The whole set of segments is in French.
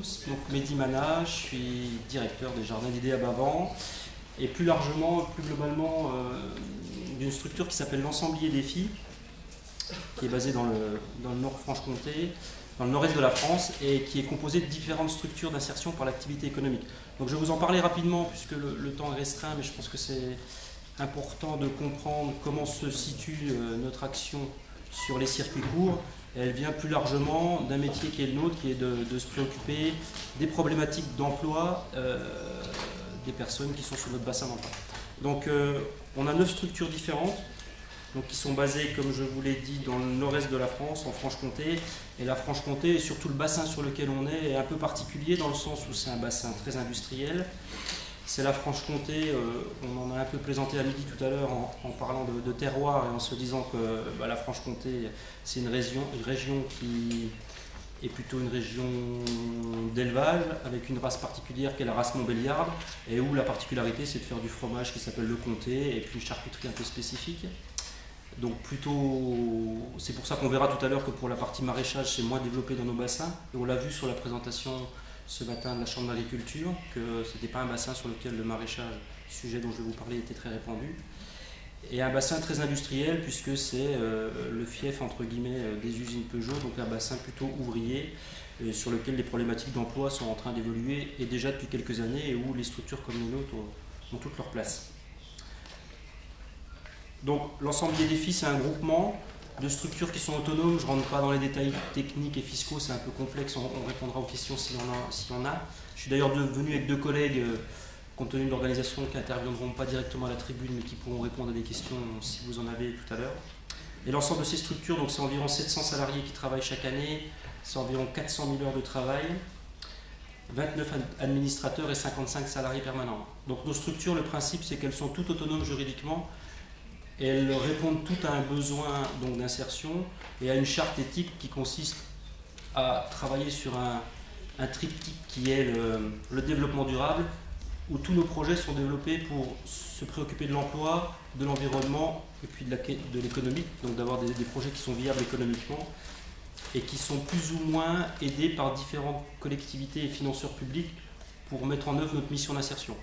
tous. Donc Mehdi Mana, je suis directeur des Jardins d'Idées à Bavans et plus largement, plus globalement, d'une structure qui s'appelle l'Ensemblier Défi, qui est basée dans le Nord-Franche-Comté, dans le nord-est de la France, et qui est composée de différentes structures d'insertion par l'activité économique. Donc je vais vous en parler rapidement puisque le temps est restreint, mais je pense que c'est important de comprendre comment se situe notre action sur les circuits courts. Et elle vient plus largement d'un métier qui est le nôtre, qui est de se préoccuper des problématiques d'emploi des personnes qui sont sur notre bassin d'emploi. Donc on a 9 structures différentes, donc qui sont basées, comme je vous l'ai dit, dans le nord-est de la France, en Franche-Comté. Et la Franche-Comté, et surtout le bassin sur lequel on est un peu particulier, dans le sens où c'est un bassin très industriel. C'est la Franche-Comté, on en a un peu plaisanté à midi tout à l'heure en parlant de terroir et en se disant que la Franche-Comté, c'est une région qui est plutôt une région d'élevage, avec une race particulière qui est la race montbéliarde, et où la particularité c'est de faire du fromage qui s'appelle le comté, et puis une charcuterie un peu spécifique. Donc plutôt, c'est pour ça qu'on verra tout à l'heure que pour la partie maraîchage c'est moins développé dans nos bassins, et on l'a vu sur la présentation ce matin de la Chambre d'agriculture, que ce n'était pas un bassin sur lequel le maraîchage, sujet dont je vais vous parler, était très répandu. Et un bassin très industriel, puisque c'est le fief, entre guillemets, des usines Peugeot, donc un bassin plutôt ouvrier, sur lequel les problématiques d'emploi sont en train d'évoluer, et déjà depuis quelques années, et où les structures comme les nôtres ont toute leur place. Donc l'ensemble des défis, c'est un groupement de structures qui sont autonomes. Je ne rentre pas dans les détails techniques et fiscaux, c'est un peu complexe, on répondra aux questions s'il y en a. Je suis d'ailleurs venu avec 2 collègues, compte tenu de l'organisation, qui n'interviendront pas directement à la tribune, mais qui pourront répondre à des questions si vous en avez tout à l'heure. Et l'ensemble de ces structures, donc c'est environ 700 salariés qui travaillent chaque année, c'est environ 400 000 heures de travail, 29 administrateurs et 55 salariés permanents. Donc nos structures, le principe, c'est qu'elles sont toutes autonomes juridiquement, et elles répondent toutes à un besoin d'insertion et à une charte éthique qui consiste à travailler sur un triptyque qui est le développement durable, où tous nos projets sont développés pour se préoccuper de l'emploi, de l'environnement et puis de l'économie, donc d'avoir des projets qui sont viables économiquement et qui sont plus ou moins aidés par différentes collectivités et financeurs publics pour mettre en œuvre notre mission d'insertion.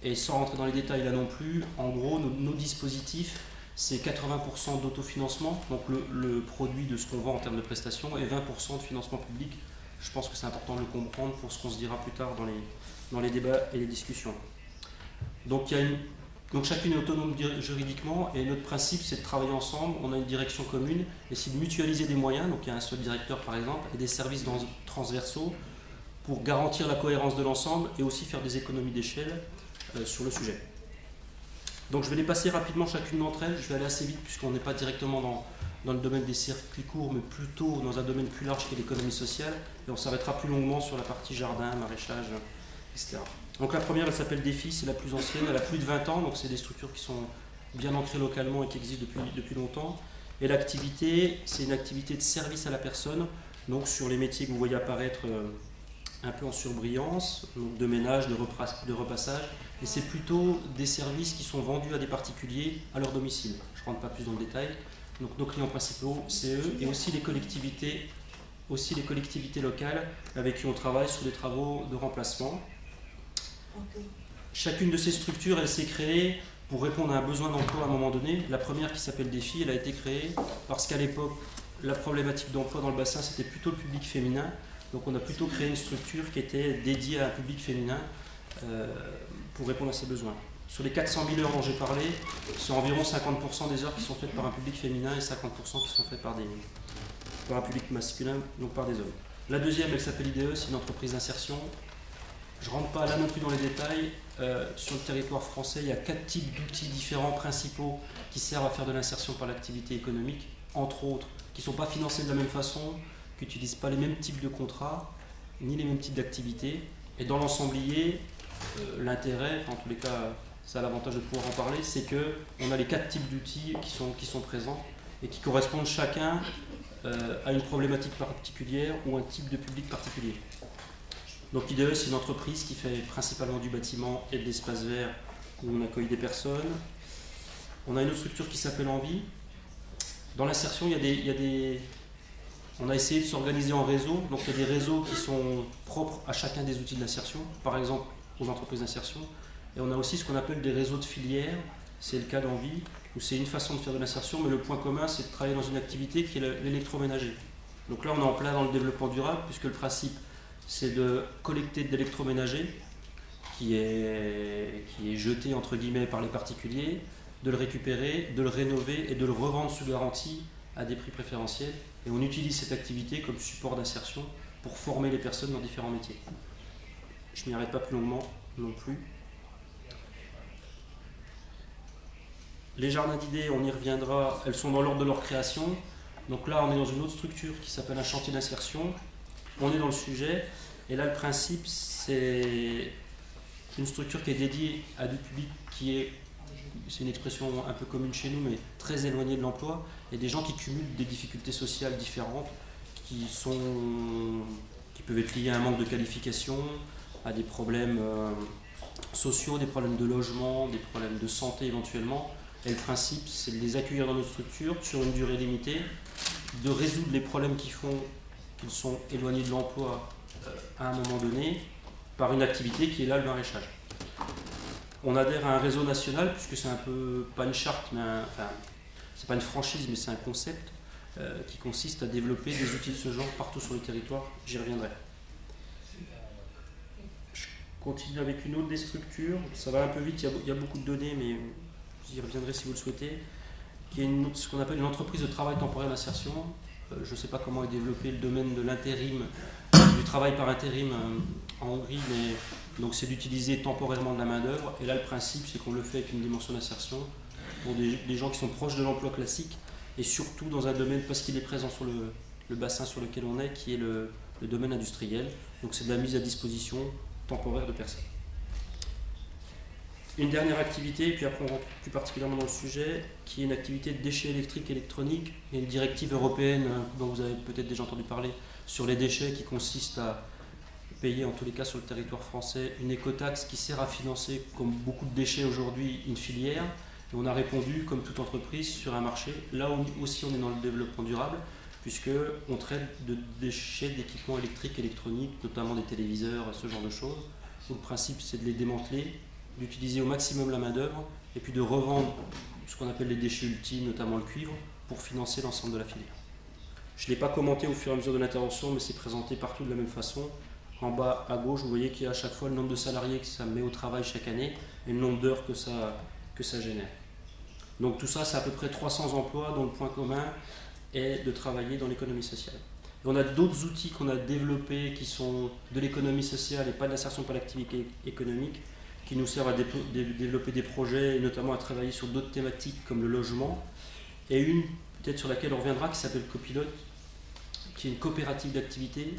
Et sans rentrer dans les détails là non plus, en gros, nos dispositifs, c'est 80% d'autofinancement, donc le produit de ce qu'on vend en termes de prestations, et 20% de financement public. Je pense que c'est important de le comprendre pour ce qu'on se dira plus tard dans les débats et les discussions. Donc chacune est autonome juridiquement, et notre principe, c'est de travailler ensemble. On a une direction commune, et c'est de mutualiser des moyens, donc il y a un seul directeur par exemple, et des services transversaux pour garantir la cohérence de l'ensemble et aussi faire des économies d'échelle sur le sujet. Donc je vais les passer rapidement chacune d'entre elles, je vais aller assez vite puisqu'on n'est pas directement dans le domaine des circuits courts, mais plutôt dans un domaine plus large qui est l'économie sociale, et on s'arrêtera plus longuement sur la partie jardin, maraîchage, etc. Donc la première, elle s'appelle Défi, c'est la plus ancienne, elle a plus de 20 ans, donc c'est des structures qui sont bien ancrées localement et qui existent depuis longtemps. Et l'activité, c'est une activité de service à la personne, donc sur les métiers que vous voyez apparaître un peu en surbrillance, donc de ménage, de repassage, et c'est plutôt des services qui sont vendus à des particuliers à leur domicile. Je ne rentre pas plus dans le détail. Donc nos clients principaux, c'est eux, et aussi les collectivités locales avec qui on travaille sur des travaux de remplacement. Chacune de ces structures, elle s'est créée pour répondre à un besoin d'emploi à un moment donné. La première, qui s'appelle Défi, elle a été créée parce qu'à l'époque, la problématique d'emploi dans le bassin, c'était plutôt le public féminin. Donc on a plutôt créé une structure qui était dédiée à un public féminin pour répondre à ces besoins. Sur les 400 000 heures dont j'ai parlé, c'est environ 50% des heures qui sont faites par un public féminin et 50% qui sont faites par un public masculin, donc par des hommes. La deuxième, elle s'appelle IDE, c'est une entreprise d'insertion. Je ne rentre pas là non plus dans les détails. Sur le territoire français, il y a 4 types d'outils différents principaux qui servent à faire de l'insertion par l'activité économique, entre autres, qui ne sont pas financés de la même façon, qui n'utilisent pas les mêmes types de contrats, ni les mêmes types d'activités. Et dans l'ensemblier, l'intérêt, en tous les cas, ça a l'avantage de pouvoir en parler, c'est qu'on a les 4 types d'outils qui sont présents et qui correspondent chacun à une problématique particulière ou un type de public particulier. Donc IDE, c'est une entreprise qui fait principalement du bâtiment et de l'espace vert où on accueille des personnes. On a une autre structure qui s'appelle Envie. Dans l'insertion, il y a On a essayé de s'organiser en réseau, donc il y a des réseaux qui sont propres à chacun des outils de l'insertion, par exemple aux entreprises d'insertion, et on a aussi ce qu'on appelle des réseaux de filières, c'est le cas d'Envie, où c'est une façon de faire de l'insertion, mais le point commun c'est de travailler dans une activité qui est l'électroménager. Donc là on est en plein dans le développement durable, puisque le principe c'est de collecter de l'électroménager qui est jeté entre guillemets par les particuliers, de le récupérer, de le rénover et de le revendre sous garantie à des prix préférentiels. Et on utilise cette activité comme support d'insertion pour former les personnes dans différents métiers. Je n'y arrête pas plus longuement non plus. Les jardins d'idées, on y reviendra, elles sont dans l'ordre de leur création. Donc là, on est dans une autre structure qui s'appelle un chantier d'insertion. On est dans le sujet. Et là, le principe, c'est une structure qui est dédiée à du public qui est, c'est une expression un peu commune chez nous, mais très éloignée de l'emploi, et des gens qui cumulent des difficultés sociales différentes, qui peuvent être liées à un manque de qualification, à des problèmes sociaux, des problèmes de logement, des problèmes de santé éventuellement. Et le principe, c'est de les accueillir dans notre structure sur une durée limitée, de résoudre les problèmes qui font qu'ils sont éloignés de l'emploi à un moment donné, par une activité qui est là le maraîchage. On adhère à un réseau national, puisque c'est un peu, pas une charte, mais c'est pas une franchise, mais c'est un concept qui consiste à développer des outils de ce genre partout sur le territoire. J'y reviendrai. Je continue avec une autre des structures. Ça va un peu vite, il y a beaucoup de données, mais j'y reviendrai si vous le souhaitez. Qui est ce qu'on appelle une entreprise de travail temporaire d'insertion. Je ne sais pas comment est développé le domaine de l'intérim, du travail par intérim en Hongrie, mais donc c'est d'utiliser temporairement de la main-d'œuvre. Et là, le principe, c'est qu'on le fait avec une dimension d'insertion pour des gens qui sont proches de l'emploi classique, et surtout dans un domaine, parce qu'il est présent sur le bassin sur lequel on est, qui est le domaine industriel. Donc c'est de la mise à disposition temporaire de personnes. Une dernière activité, et puis après on rentre plus particulièrement dans le sujet, qui est une activité de déchets électriques et électroniques. Il y a une directive européenne dont vous avez peut-être déjà entendu parler sur les déchets, qui consiste à payer, en tous les cas sur le territoire français, une écotaxe qui sert à financer, comme beaucoup de déchets aujourd'hui, une filière. Et on a répondu, comme toute entreprise, sur un marché. Là aussi on est dans le développement durable, puisqu'on traite de déchets d'équipements électriques, électroniques, notamment des téléviseurs, ce genre de choses. Donc, le principe c'est de les démanteler, d'utiliser au maximum la main-d'œuvre, et puis de revendre ce qu'on appelle les déchets ultimes, notamment le cuivre, pour financer l'ensemble de la filière. Je ne l'ai pas commenté au fur et à mesure de l'intervention, mais c'est présenté partout de la même façon. En bas à gauche, vous voyez qu'il y a à chaque fois le nombre de salariés que ça met au travail chaque année et le nombre d'heures que ça génère. Donc tout ça, c'est à peu près 300 emplois dont le point commun est de travailler dans l'économie sociale. Et on a d'autres outils qu'on a développés qui sont de l'économie sociale et pas de l'insertion par l'activité économique, qui nous servent à développer des projets et notamment à travailler sur d'autres thématiques comme le logement. Et une, peut-être sur laquelle on reviendra, qui s'appelle Copilote, qui est une coopérative d'activité